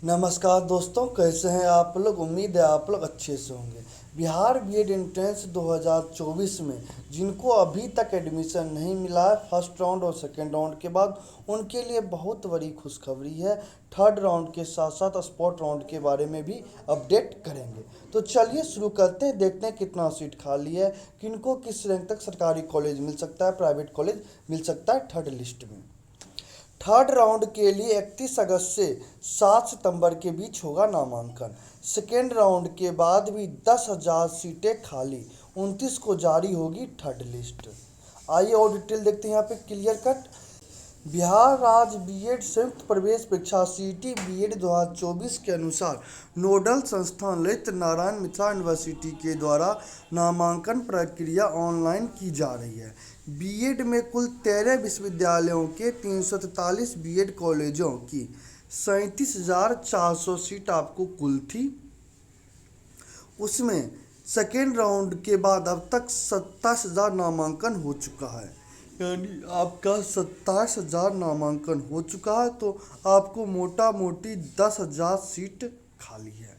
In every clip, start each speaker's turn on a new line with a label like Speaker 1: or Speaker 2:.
Speaker 1: नमस्कार दोस्तों, कैसे हैं आप लोग। उम्मीद है आप लोग अच्छे से होंगे। बिहार बीएड एंट्रेंस 2024 में जिनको अभी तक एडमिशन नहीं मिला है फर्स्ट राउंड और सेकेंड राउंड के बाद, उनके लिए बहुत बड़ी खुशखबरी है। थर्ड राउंड के साथ साथ स्पॉट राउंड के बारे में भी अपडेट करेंगे। तो चलिए शुरू करते हैं, देखते हैं कितना सीट खाली है, किनको किस रैंक तक सरकारी कॉलेज मिल सकता है, प्राइवेट कॉलेज मिल सकता है थर्ड लिस्ट में। थर्ड राउंड के लिए 31 अगस्त से 7 सितंबर के बीच होगा नामांकन। सेकेंड राउंड के बाद भी 10,000 सीटें खाली, 29 को जारी होगी थर्ड लिस्ट। आइए और डिटेल देखते हैं यहाँ पे क्लियर कट। बिहार राज्य बीएड संयुक्त प्रवेश परीक्षा सीटी बीएड 2024 के अनुसार नोडल संस्थान ललित नारायण मिथिला यूनिवर्सिटी के द्वारा नामांकन प्रक्रिया ऑनलाइन की जा रही है। बीएड में कुल 13 विश्वविद्यालयों के 343 बीएड कॉलेजों की 37,400 सीट आपको कुल थी। उसमें सेकेंड राउंड के बाद अब तक 27,000 नामांकन हो चुका है। यानी आपका 27,000 नामांकन हो चुका है, तो आपको मोटा मोटी 10,000 सीट खाली है।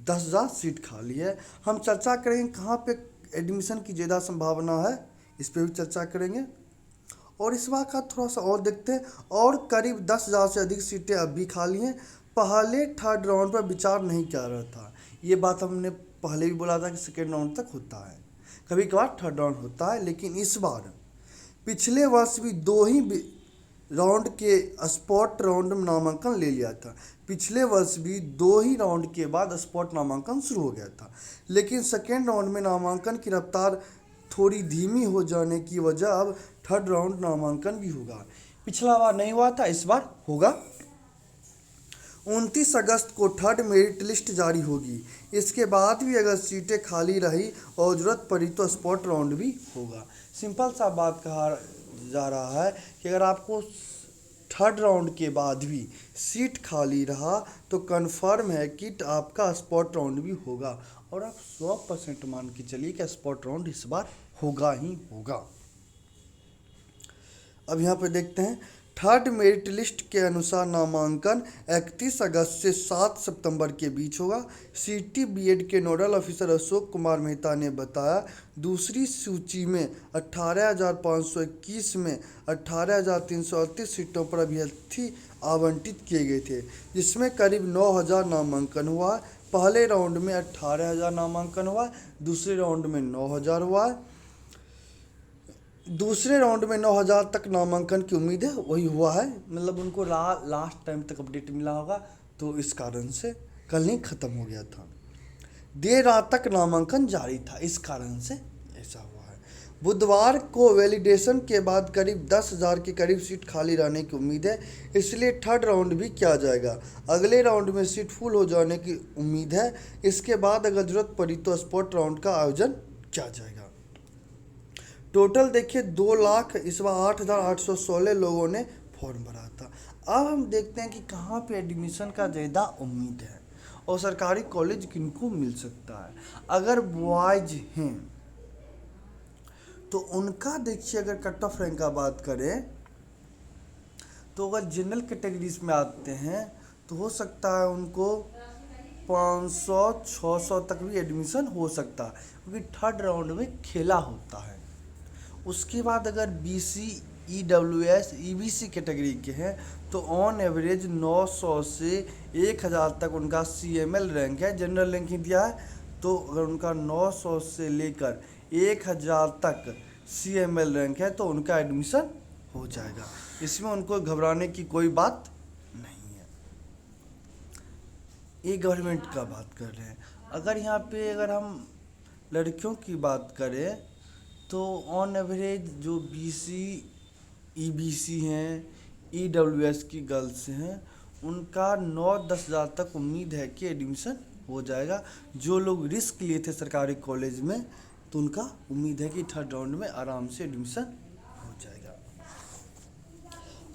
Speaker 1: 10,000 सीट खाली है। हम चर्चा करेंगे कहाँ पे एडमिशन की ज़्यादा संभावना है, इस पर भी चर्चा करेंगे। और इस बार का थोड़ा सा और देखते हैं। और करीब 10,000 से अधिक सीटें अब भी खाली हैं। पहले थर्ड राउंड पर विचार नहीं किया रहा था। ये बात हमने पहले भी बोला था कि सेकेंड राउंड तक होता है, कभी कभार थर्ड राउंड होता है, लेकिन इस बार पिछले वर्ष भी दो ही राउंड के स्पॉट राउंड में नामांकन ले लिया था। पिछले वर्ष भी दो ही राउंड के बाद स्पॉट नामांकन शुरू हो गया था, लेकिन सेकेंड राउंड में नामांकन की रफ्तार थोड़ी धीमी हो जाने की वजह अब थर्ड राउंड नामांकन भी होगा। पिछला बार नहीं हुआ था, इस बार होगा। 29 अगस्त को थर्ड मेरिट लिस्ट जारी होगी। इसके बाद भी अगर सीटें खाली रही और ज़रूरत पड़ी तो स्पॉट राउंड भी होगा। सिंपल सा बात कहा जा रहा है कि अगर आपको थर्ड राउंड के बाद भी सीट खाली रहा तो कंफर्म है कि आपका स्पॉट राउंड भी होगा। और आप 100% मान के चलिए कि स्पॉट राउंड इस बार होगा ही होगा। अब यहाँ पे देखते हैं। थर्ड मेरिट लिस्ट के अनुसार नामांकन 31 अगस्त से 7 सितंबर के बीच होगा। सीटी बीएड के नोडल ऑफिसर अशोक कुमार मेहता ने बताया, दूसरी सूची में 18,521 में 18,338 सीटों पर अभ्यर्थी आवंटित किए गए थे, जिसमें करीब 9,000 नामांकन हुआ। पहले राउंड में 18,000 नामांकन हुआ, दूसरे राउंड में 9,000 हुआ। दूसरे राउंड में 9,000 तक नामांकन की उम्मीद है, वही हुआ है। मतलब उनको लास्ट टाइम तक अपडेट मिला होगा, तो इस कारण से कल नहीं ख़त्म हो गया था। देर रात तक नामांकन जारी था, इस कारण से ऐसा हुआ है। बुधवार को वैलिडेशन के बाद करीब 10,000 के करीब सीट खाली रहने की उम्मीद है, इसलिए थर्ड राउंड भी किया जाएगा। अगले राउंड में सीट फुल हो जाने की उम्मीद है। इसके बाद अगर ज़रूरत पड़ी तो स्पॉट राउंड का आयोजन किया जाएगा। टोटल देखिए 2 लाख इस बार 8,816 लोगों ने फॉर्म भरा था। अब हम देखते हैं कि कहाँ पे एडमिशन का ज़्यादा उम्मीद है और सरकारी कॉलेज किनको मिल सकता है। अगर बॉयज हैं तो उनका देखिए, अगर कट ऑफ रैंक का बात करें तो अगर जनरल कैटेगरीज में आते हैं तो हो सकता है उनको 500-600 तक भी एडमिशन हो सकता है, क्योंकि थर्ड राउंड में खेला होता है। उसके बाद अगर बीसी, ईडब्ल्यूएस, ईबीसी कैटेगरी के हैं तो ऑन एवरेज 900 से 1,000 तक उनका सीएमएल रैंक है। जनरल रैंक ही दिया है, तो अगर उनका 900 से लेकर 1,000 तक सीएमएल रैंक है तो उनका एडमिशन हो जाएगा। इसमें उनको घबराने की कोई बात नहीं है। ये गवर्नमेंट का बात कर रहे हैं। अगर यहाँ पे अगर हम लड़कियों की बात करें तो ऑन एवरेज जो बीसी, ईबीसी हैं, ईडब्ल्यूएस की गर्ल्स हैं, उनका 9-10 हज़ार तक उम्मीद है कि एडमिशन हो जाएगा। जो लोग रिस्क लिए थे सरकारी कॉलेज में तो उनका उम्मीद है कि थर्ड राउंड में आराम से एडमिशन हो जाएगा।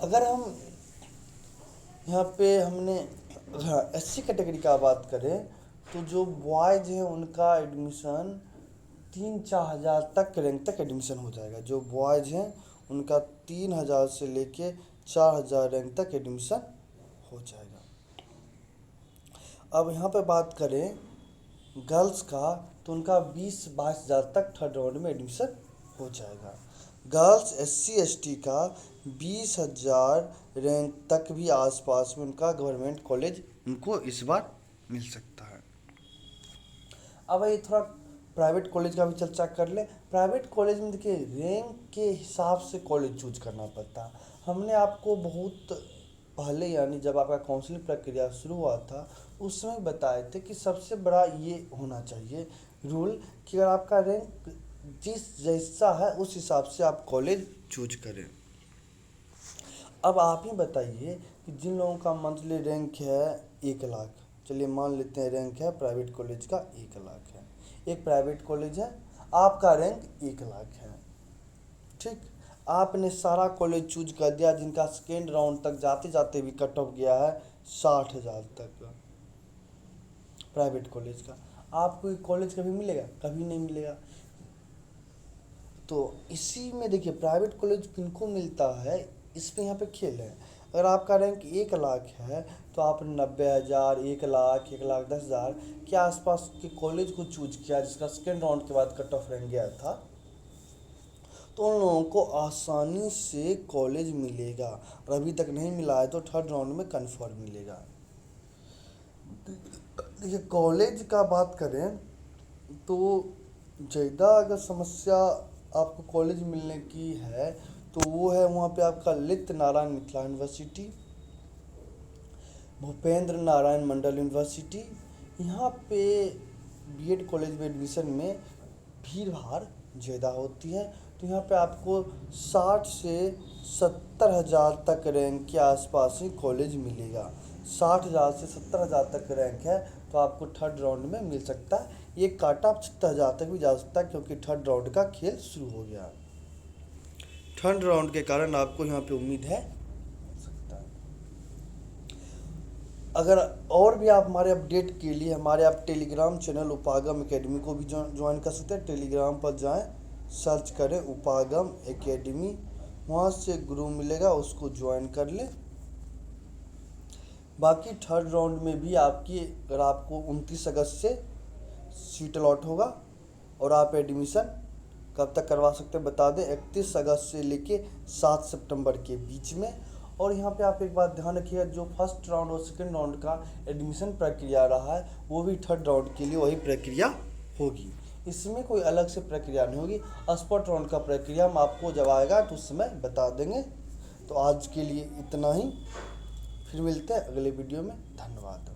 Speaker 1: अगर हम यहाँ पे हमने एससी कैटेगरी का बात करें तो जो बॉयज हैं उनका एडमिशन 3-4 हज़ार तक रैंक तक एडमिशन हो जाएगा। जो बॉयज हैं उनका 3,000 से लेके 4,000 रैंक तक एडमिशन हो जाएगा। अब यहाँ पे बात करें गर्ल्स का, तो उनका 20-22 हज़ार तक थर्ड राउंड में एडमिशन हो जाएगा। गर्ल्स SC ST का 20,000 रैंक तक भी आसपास में उनका गवर्नमेंट कॉलेज उनको इस बार मिल सकता है। अब ये थोड़ा प्राइवेट कॉलेज का भी चर्चा कर ले। प्राइवेट कॉलेज में देखिए रैंक के हिसाब से कॉलेज चूज करना पड़ता है। हमने आपको बहुत पहले यानी जब आपका काउंसलिंग प्रक्रिया शुरू हुआ था उस समय बताए थे कि सबसे बड़ा ये होना चाहिए रूल कि अगर आपका रैंक जिस जैसा है उस हिसाब से आप कॉलेज चूज करें। अब आप ही बताइए कि जिन लोगों का मंथली रैंक है 1 लाख, चलिए मान लेते हैं रैंक है प्राइवेट कॉलेज का 1 लाख है, एक प्राइवेट कॉलेज है, आपका रैंक 1 लाख है, ठीक। आपने सारा कॉलेज चूज कर दिया जिनका सेकेंड राउंड तक जाते जाते भी कट ऑफ गया है 60,000 तक प्राइवेट कॉलेज का। आपको ये कॉलेज कभी मिलेगा? कभी नहीं मिलेगा। तो इसी में देखिए प्राइवेट कॉलेज किनको मिलता है, इस पे यहाँ पे खेल है। अगर आपका रैंक 1 लाख है तो आपने 90,000, 1 लाख, 1,10,000 के आसपास के कॉलेज को चूज किया जिसका सेकेंड राउंड के बाद कट ऑफ रैंक गया था, तो उन लोगों को आसानी से कॉलेज मिलेगा। और अभी तक नहीं मिला है तो थर्ड राउंड में कन्फर्म मिलेगा। देखिए कॉलेज का बात करें तो ज़्यादा अगर समस्या आपको कॉलेज मिलने की है तो वो है वहाँ पे आपका ललित नारायण मिथिला यूनिवर्सिटी, भूपेंद्र नारायण मंडल यूनिवर्सिटी। यहाँ पे बीएड कॉलेज में एडमिशन में भीड़ भाड़ ज़्यादा होती है, तो यहाँ पे आपको 60 से 70,000 तक रैंक के आसपास ही कॉलेज मिलेगा। 60,000 से 70,000 तक रैंक है तो आपको थर्ड राउंड में मिल सकता है। ये काटा आप 70,000 तक भी जा सकता है क्योंकि थर्ड राउंड का खेल शुरू हो गया। थर्ड राउंड के कारण आपको यहाँ पे उम्मीद है सकता है। अगर और भी आप हमारे अपडेट के लिए हमारे आप टेलीग्राम चैनल उपागम एकेडमी को भी ज्वाइन कर सकते हैं। टेलीग्राम पर जाएं, सर्च करें उपागम एकेडमी, वहाँ से ग्रुप मिलेगा, उसको ज्वाइन कर लें। बाकी थर्ड राउंड में भी आपकी अगर आपको 29 अगस्त से सीट अलॉट होगा और आप एडमिशन कब तक करवा सकते हैं बता दें, 31 अगस्त से लेके 7 सितंबर के बीच में। और यहाँ पे आप एक बात ध्यान रखिएगा, जो फर्स्ट राउंड और सेकंड राउंड का एडमिशन प्रक्रिया रहा है वो भी थर्ड राउंड के लिए वही प्रक्रिया होगी, इसमें कोई अलग से प्रक्रिया नहीं होगी। स्पॉट राउंड का प्रक्रिया हम आपको जब आएगा तो उस समय बता देंगे। तो आज के लिए इतना ही, फिर मिलते हैं अगले वीडियो में। धन्यवाद।